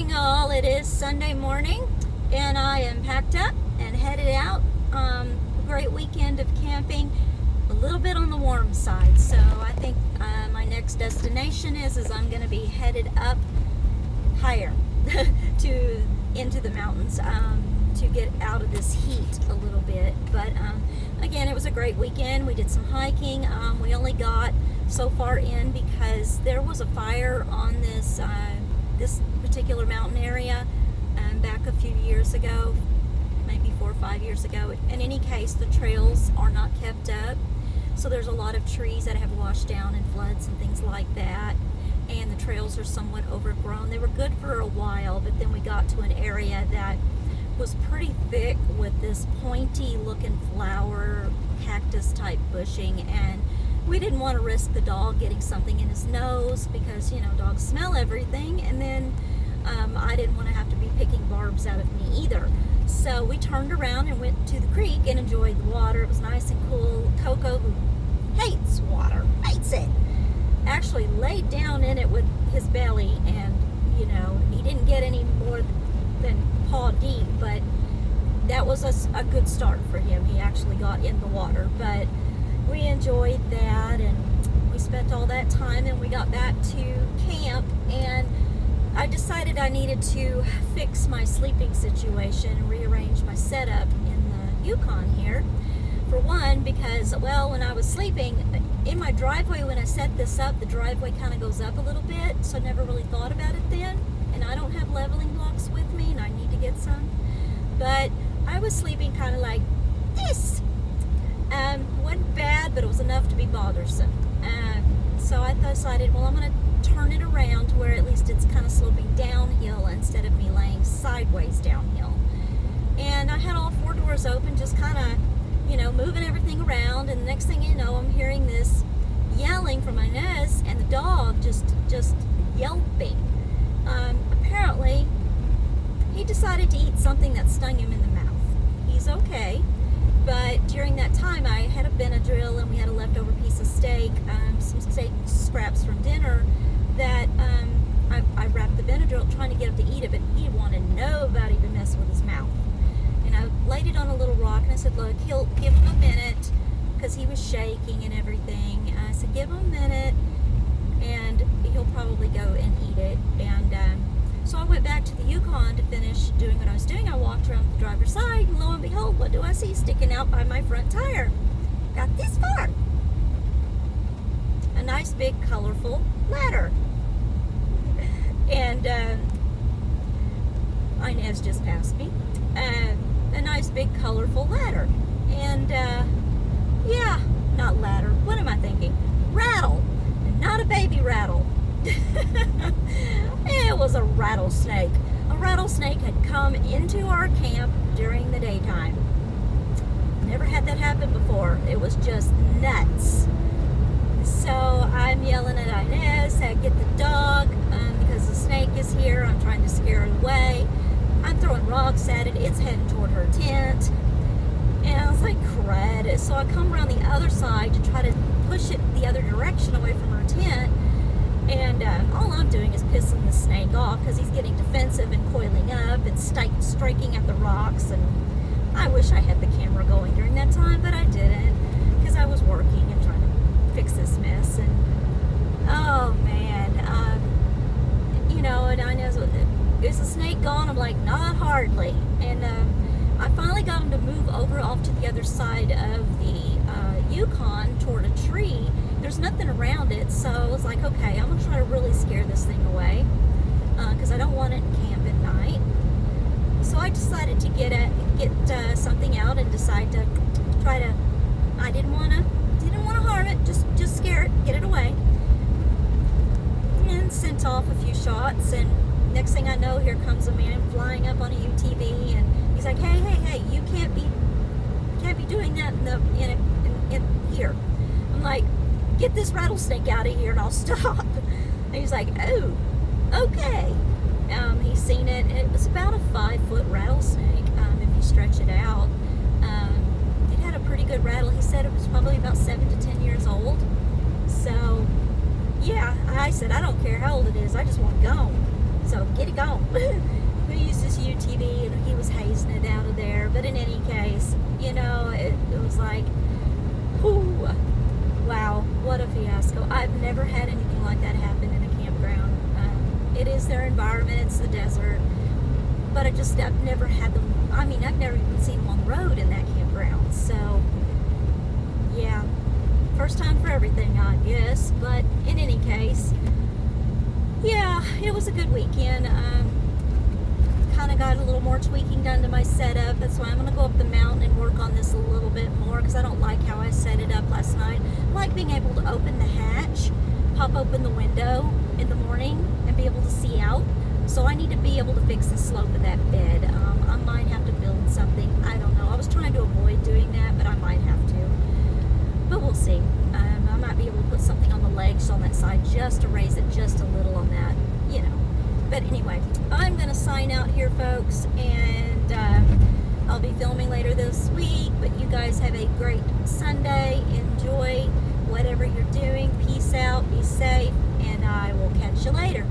morning, all. It is Sunday morning, and I am packed up and headed out. A great weekend of camping, a little bit on the warm side. So I think my next destination is I'm going to be headed up higher into the mountains to get out of this heat a little bit. But again, it was a great weekend. We did some hiking. We only got so far in because there was a fire on this particular mountain area back a few years ago, maybe 4 or 5 years ago. In any case, the trails are not kept up, so there's a lot of trees that have washed down in floods and things like that, and the trails are somewhat overgrown. They were good for a while, but then we got to an area that was pretty thick with this pointy looking flower cactus type bushing, and we didn't want to risk the dog getting something in his nose because, you know, dogs smell everything, and then I didn't want to have to be picking barbs out of me either. So we turned around and went to the creek and enjoyed the water. It was nice and cool. Coco, who hates water, hates it, actually laid down in it with his belly, and, you know, he didn't get any more than paw deep, but that was a good start for him. He actually got in the water, but we enjoyed that, and we spent all that time, and we got back to camp, and I decided I needed to fix my sleeping situation and rearrange my setup in the Yukon here. For one, because, well, when I was sleeping in my driveway, when I set this up, the driveway kind of goes up a little bit, so I never really thought about it then, and I don't have leveling blocks with me, and I need to get some, but I was sleeping kind of like this. Wasn't bad, but it was enough to be bothersome. So I decided, well, I'm going to turn it around to where at least it's kind of sloping downhill instead of me laying sideways downhill. And I had all 4 doors open, just kind of, you know, moving everything around. And the next thing you know, I'm hearing this yelling from Inez, and the dog just yelping. Apparently, he decided to eat something that stung him in the mouth. He's okay. But during that time, I had a Benadryl, and we had a leftover piece of steak, some steak scraps from dinner that I wrapped the Benadryl trying to get him to eat it, but he wanted nobody to mess with his mouth. And I laid it on a little rock, and I said, look, he'll give him a minute, because he was shaking and everything. And I said, give him a minute, and he'll probably go and eat it. And so I went back to the Yukon to finish doing what I was doing. I walked around the driver's side, and lo and behold, what do I see sticking out by my front tire? Got this far. A nice big colorful ladder. And Inez just passed me. A nice big colorful ladder. And yeah, not ladder. What am I thinking? Rattle. And not a baby rattle. It was a rattlesnake. A rattlesnake had come into our camp during the daytime. Never had that happen before. It was just nuts. So I'm yelling at Inez, say, get the dog, because the snake is here. I'm trying to scare it away. I'm throwing rocks at it. It's heading toward her tent. And I was like, crud. So I come around the other side to try to push it the other direction away from her tent. And all I'm doing is pissing the snake off because he's getting defensive and coiling up and striking at the rocks. And I wish I had the camera going during that time, but I didn't because I was working and trying to fix this mess. And oh man, you know, and I know, is the snake gone? I'm like, not hardly. And I finally got him to move over off to the other side of the Yukon toward a tree. There's nothing around it, so I was like, okay, I'm gonna try to really scare this thing away because I don't want it in camp at night. So I decided to get something out and decide to try to. I didn't want to harm it, just scare it, get it away, and sent off a few shots. And next thing I know, here comes a man flying up on a UTV, and he's like, hey, you can't be doing that in here. I'm like, get this rattlesnake out of here and I'll stop. And he's like, oh, okay. He's seen it. It was about a 5-foot rattlesnake, if you stretch it out. It had a pretty good rattle. He said it was probably about 7 to 10 years old. So, yeah, I said, I don't care how old it is. I just want to go. So get it gone. We used his UTV and he was hazing it out of there. But in any case, it was like, whew, wow, what a fiasco. I've never had anything like that happen in a campground. It is their environment, it's the desert. But I've never had them, I've never even seen them on the road in that campground. So, yeah, first time for everything, I guess. But in any case, yeah, it was a good weekend. Kind of got a little more tweaking done to my setup. That's why I'm going to go up the mountain and work on this a little bit more, because I don't like how I set it up last night. I like being able to open the hatch, pop open the window in the morning, and be able to see out. So I need to be able to fix the slope of that bed. I might have to build something. I don't know. I was trying to avoid doing that, but I might have to. But we'll see. I might be able to put something on the legs on that side just to raise it just a little on that, But anyway, I'm going to sign out here, folks, and I'll be filming later this week. But you guys have a great Sunday. Enjoy whatever you're doing. Peace out. Be safe. And I will catch you later.